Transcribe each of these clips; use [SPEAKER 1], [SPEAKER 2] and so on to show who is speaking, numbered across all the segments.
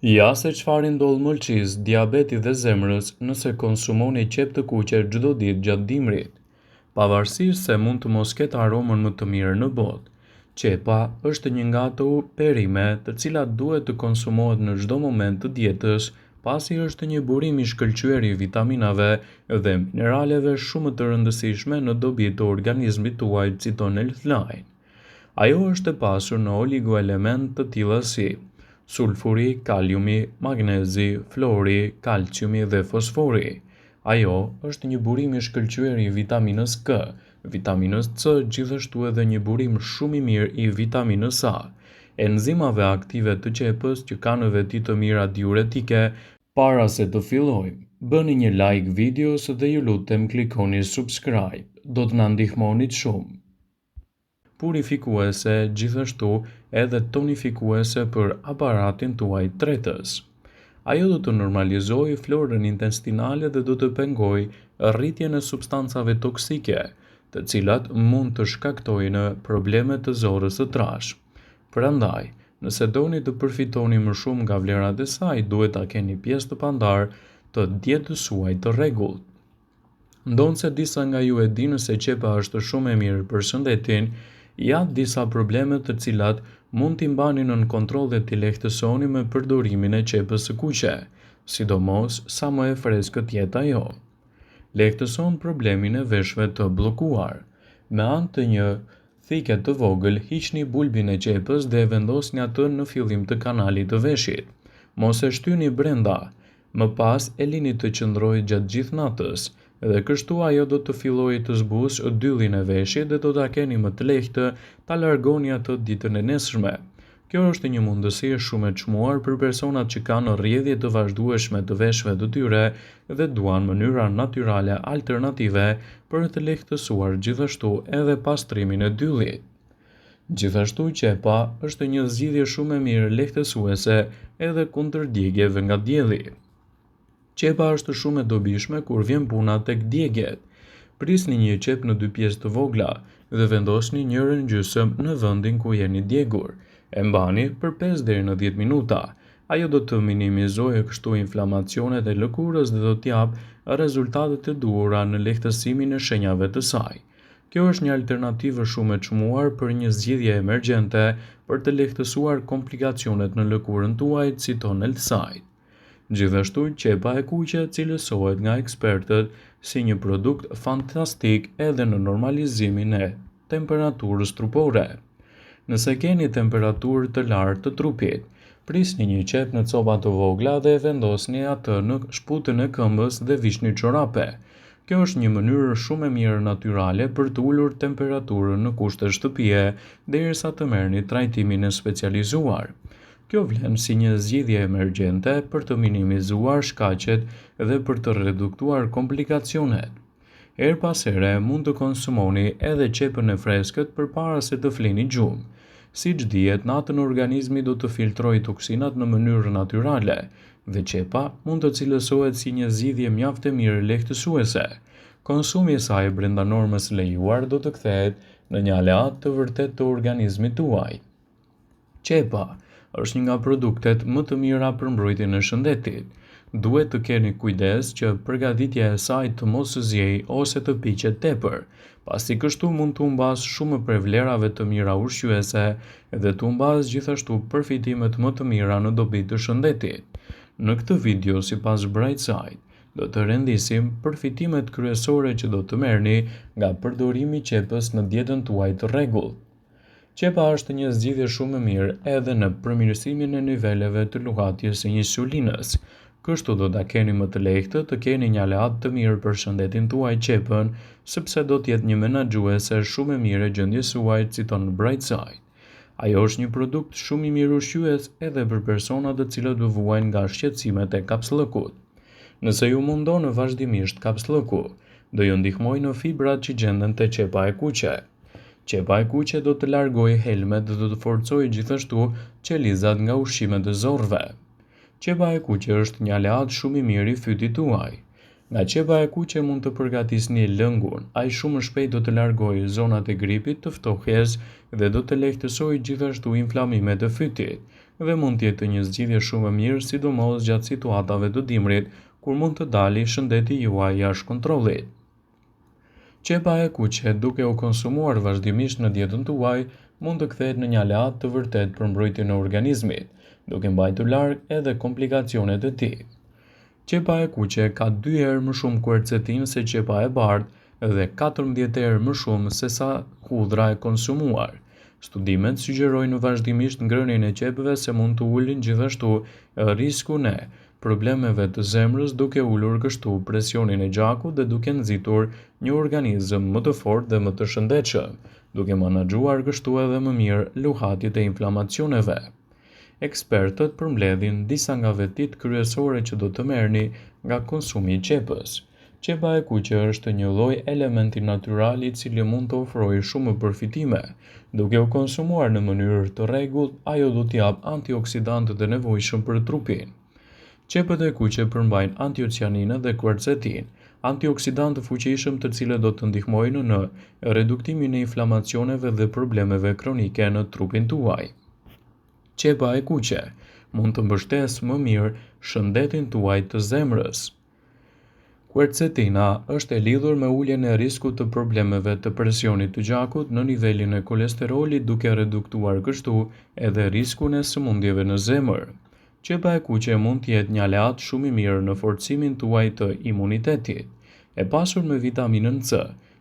[SPEAKER 1] Ja se çfarë ndodh mëlçis, diabetit dhe zemrës nëse konsumoni qep të kuqe çdo ditë gjatë dimrit. Pavarësisht se mund të mos ketë aromën më të mirë në botë, qepa është një nga ato perime të cilat duhet të konsumohet në çdo moment të dietës, pasi është një burim i shkëlqyer i vitaminave dhe mineraleve shumë të rëndësishme në dobi të organizmit tuaj, citon Healthline. Ajo është e pasur në oligoelement të tilla si sulfuri, kaliumi, magnezi, flori, kalciumi dhe fosfori. Ajo është një burim i shkëlqyer i vitaminës K, vitaminës C, gjithashtu edhe një burim shumë i mirë i vitaminës A, enzimave aktive të qepës që kanë në veti të mira diuretike. Para se të fillojmë, bëni një like videos dhe ju lutem klikoni subscribe, do të na ndihmonit shumë. Purifikuese, gjithashtu edhe tonifikuese për aparatin tuaj tretës. Ajo do të normalizojë florën intestinale dhe do të pengojë rritjen e substancave toksike, të cilat mund të shkaktojnë probleme të zorës së trashë. Prandaj, nëse doni të përfitoni më shumë nga vlerat e saj, duhet ta keni pjesë të pandarë të dietës suaj të rregullt. Ndonë se disa nga ju e dinë se qepa është shumë e mirë për shëndetin, janë disa probleme të cilat mund t'i mbani nën kontroll dhe t'i lehtësoni me përdorimin e qepës së kuqe, sidomos sa më e freskët jetë ajo. Lehtëson problemin e veshëve të bllokuar. Me anë të një thike të vogël, hiqni bulbin e qepës dhe vendosni atë në fillim të kanalit të veshit. Mos e shtyni brenda, më pas e lini të qëndrojë gjatë gjithë natës, dhe kështu ajo do të fillojë të zbusë dyllin e veshit dhe do ta keni më të lehtë ta largoni atë ditën e nesërme. Kjo është një mundësi shumë e çmuar për personat që kanë rrjedhje të vazhdueshme të veshëve të tyre dhe duan mënyra natyrale alternative për të lehtësuar gjithashtu edhe pastrimin e dyllit. Gjithashtu qepa është një zgjidhje shumë e mirë lehtësuese edhe kundër djegjeve nga dielli. Qepa është shumë e dobishme kur vjen puna tek djegjet. Prisni një qep në 2 pjesë të vogla dhe vendosni njërin gjysmë në vendin ku jeni djegur. E mbani për 5 deri në 10 minuta. Ajo do të minimizojë kështu inflamacionet e lëkurës dhe do t'japë rezultatet e duhura në lehtësimin e shenjave të saj. Kjo është një alternativë shumë e çmuar për një zgjidhje emergjente për të lehtësuar komplikacionet në lëkurën tuaj, citon Healthline. Gjithashtu, qepa e kuqe cilësohet nga ekspertët si një produkt fantastik edhe në normalizimin e temperaturës trupore. Nëse keni temperaturë të lartë të trupit, prisni një qep në copa të vogla dhe vendosni atë në shputën e këmbës dhe vishni çorape. Kjo është një mënyrë shumë e mirë natyrale për të ulur temperaturën në kushte shtëpie derisa të merrni trajtimin e specializuar. Kjo vlen si një zgjidhje emergjente për të minimizuar shkaqet dhe për të reduktuar komplikacionet. Her pas here mund të konsumoni edhe qepën e freskët përpara se të flini gjumë. Siç dihet, natën organizmi do të filtrojë toksinat në mënyrë natyrale dhe qepa mund të cilësohet si një zgjidhje mjaft e mirë lehtësuese. Konsumi i saj brenda normës lejuar do të kthehet në një aleat të vërtet të organizmit tuaj. Qepa është një nga produktet më të mira për mbrojtjen e shëndetit. Duhet të keni kujdes që përgatitja e saj të mos zjejë ose të piqet tepër, pasi kështu mund të humbas shumë prej vlerave të mira ushqyese dhe të humbas gjithashtu përfitimet më të mira në dobi të shëndetit. Në këtë video, sipas Brightside, do të rendisim përfitimet kryesore që do të merrni nga përdorimi i qepës në dietën tuaj të rregullt. Qepa është një zgjidhje shumë e mirë edhe në përmirësimin e niveleve të lluhatjes së insulinës. Kështu do ta keni më të lehtë të keni një aleat të mirë për shëndetin tuaj qepën, sepse do të jetë një menaxhuese shumë e mirë e gjendjes suaj, citon Brightside. Ajo është një produkt shumë i mirë ushqyes edhe për personat të cilët u vuajnë nga shqetësimet e kapsllëkut. Nëse ju mundon vazhdimisht kapsllëku, do ju ndihmojë në fibrat që gjenden te qepa e kuqe. Qepa e kuqe do të largojë helmet dhe do të forcojë gjithashtu qelizat nga ushqimet e zorrve. Qepa e kuqe është një aleat shumë i mirë i fytit tuaj. Nga qepa e kuqe mund të përgatisni lëngun, ai shumë shpejt do të largojë zonat e gripit, të ftohjes dhe do të lehtësojë gjithashtu inflamimet e fytit. dhe mund të jetë një zgjidhje shumë e mirë, sidomos gjatë situatave të dimrit, kur mund të dalë shëndeti juaj jashtë kontrollit. Qepa e kuqe, duke u konsumuar vazhdimisht në dietën tuaj, mund të kthehet në një aleat të vërtet për mbrojtjen e organizmit, duke mbajtur larg edhe komplikacionet e tij. Qepa e kuqe ka 2 herë më shumë quercetin se qepa e bardhë dhe 14 herë më shumë se sa hudhra e konsumuar. Studimet sugjerojnë vazhdimisht ngrënien e qepëve se mund të ulin gjithashtu riskun e problemeve të zemrës, duke ulur kështu presionin e gjakut dhe duke nxitur një organizëm më të fortë dhe më të shëndetshëm, duke menaxhuar kështu edhe më mirë luhatjet e inflamacioneve. Ekspertët përmbledhin disa nga vetitë kryesore që do të merrni nga konsumi i qepës. Qepa e kuqe është një lloj elementi natyral i cili mund të ofrojë shumë përfitime. Duke u konsumuar në mënyrë të rregullt, ajo do të jap antioksidantët e nevojshëm për trupin. Qepët e kuqe përmbajnë antocianinë dhe quercetin, antioksidantë fuqishëm të cilët do të ndihmojnë në reduktimin e inflamacioneve dhe problemeve kronike në trupin tuaj. Qepa e kuqe mund të mbështesë më mirë shëndetin tuaj të zemrës. Quercetina është e lidhur me uljen e riskut të problemeve të presionit të gjakut në nivelin e kolesterolit, duke reduktuar kështu edhe riskun e sëmundjeve në zemër. Qepa e kuqe mund të jetë një aleat shumë i mirë në forcimin tuaj të imunitetit. E pasur me vitaminën C,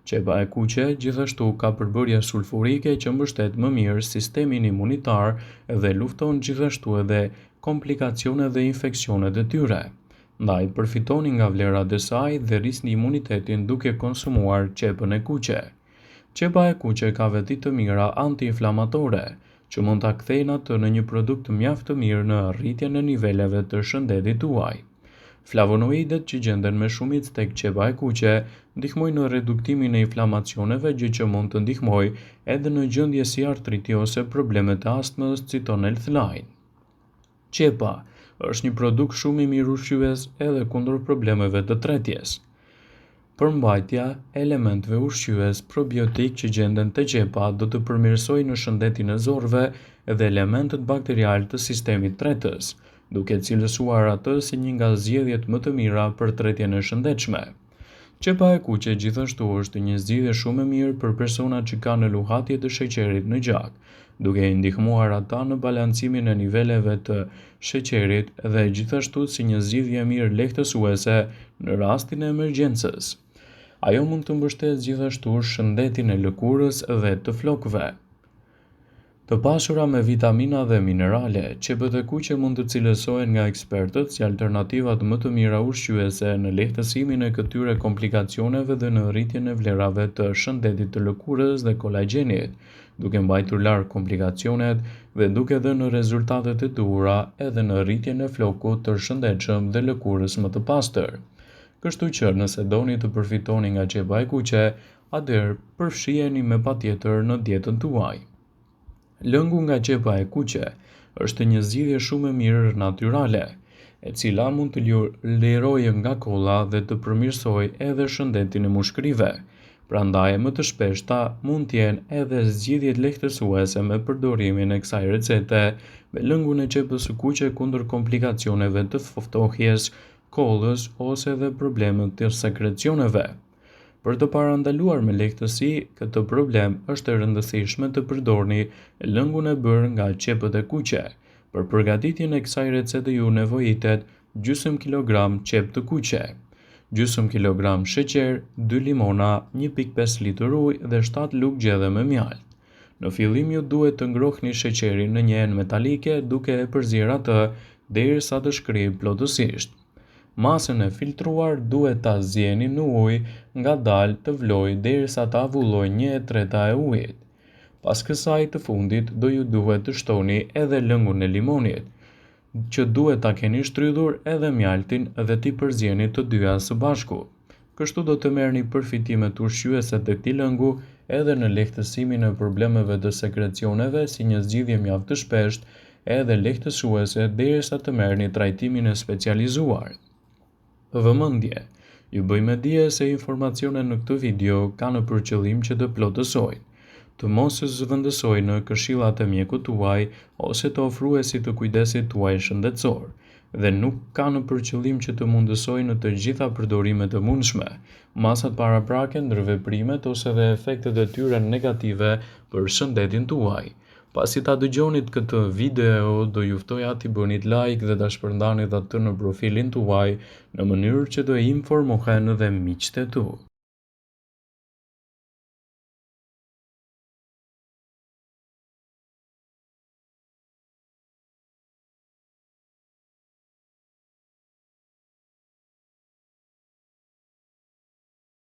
[SPEAKER 1] qepa e kuqe gjithashtu ka përbërje sulfurike që mbështet më mirë sistemin imunitar dhe lufton gjithashtu edhe komplikacionet dhe infeksionet e tyre. Ndaj përfitoni nga vlerat e saj dhe rrisni imunitetin duke konsumuar qepën e kuqe. Qepa e kuqe ka veti të mira antiinflamatore, që mund ta kthejnë atë në një produkt mjaft të mirë në rritjen e niveleve të shëndetit tuaj. Flavonoidet që gjenden me shumicë tek qepa e kuqe ndihmojnë në reduktimin e inflamacioneve, gjë që mund të ndihmojë edhe në gjendje si artriti ose problemet e astmës, citon Healthline. Qepa është një produkt shumë i mirë ushqyes edhe kundër problemeve të tretjes. Përmbajtja e elementeve ushqyes probiotik që gjenden te qepa do të përmirësojë në shëndetin e zorëve dhe elementët bakterial të sistemit tretës, duke cilësuar atë si një nga zgjedhjet më të mira për tretjen e shëndetshme. Qepa e kuqe gjithashtu është një zgjidhje shumë e mirë për personat që kanë luhatje të sheqerit në gjak, duke i ndihmuar ata në balancimin e niveleve të sheqerit dhe gjithashtu si një zgjidhje mirë lehtësuese në rastin e emergjencës. Ajo mund të mbështetë gjithashtu shëndetin e lëkurës dhe të flokëve. Të pasura me vitamina dhe minerale, qepët e kuqe mund të cilësohen nga ekspertët si alternativat më të mira ushqyese në lehtësimin e këtyre komplikacioneve dhe në rritjen e vlerave të shëndetit të lëkurës dhe kolagjenit, duke mbajtur larg komplikacionet dhe duke dhënë rezultatet e duhura edhe në rritjen e flokut të shëndetshëm dhe lëkurës më të pastër. Kështu që nëse doni të përfitoni nga qepa e kuqe, atëherë përfshiheni me patjetër në dietën tuaj. Lëngu nga qepa e kuqe është një zgjidhje shumë e mirë natyrale, e cila mund të lirojë nga kolla dhe të përmirësojë edhe shëndetin e mushkërive. Prandaj më të shpeshta mund të jenë edhe zgjidhjet lehtësuese me përdorimin e kësaj recete me lëngun e qepës së kuqe kundër komplikacioneve të ftohjes, kollës ose edhe problemet të sekrecioneve. Për të parandaluar me lehtësi këtë problem, është e rëndësishme të përdorni lëngun e bërë nga qepët e kuqe. Për përgatitjen e kësaj recete ju nevojitet gjysmë kilogram qepë të kuqe, gjysmë kilogram sheqer, 2 limona, 1.5 litër ujë dhe 7 lugë gjedhe me mjaltë. Në fillim ju duhet të ngrohni sheqerin në një enë metalike duke e përzier atë derisa të shkrijë plotësisht. Masën e filtruar duhet ta zjeni në ujë ngadalë të vlojë derisa ta avullojë 1/3 e ujit. Pas kësaj të fundit do ju duhet të shtoni edhe lëngun e limonit, që duhet ta keni shtrydhur edhe mjaltin dhe t'i përzjeni të dyja së bashku. Kështu do të merrni përfitimet ushqyese të këtij lëngu edhe në lehtësimin e problemeve të sekrecioneve si një zgjidhje mjaft të shpeshtë edhe lehtësuese derisa të merrni trajtimin e specializuar. Vëmendje, ju bëjmë dije se informacionet në këtë video kanë për qëllim që të plotësojnë. të mos zëvendësojnë në këshillat e mjekut tuaj ose të ofruesit të kujdesit tuaj shëndetësor, dhe nuk ka në përqëllim që të mundësojnë në të gjitha përdorimet e mundshme, masat paraprake ndër veprimet ose dhe efektet e tyre negative për shëndetin tuaj. Pasi ta dëgjonit këtë video, do ju ftoja t'i bënit like dhe ta shpërndanit atë në profilin tuaj në mënyrë që të informohen dhe miqtë e tu.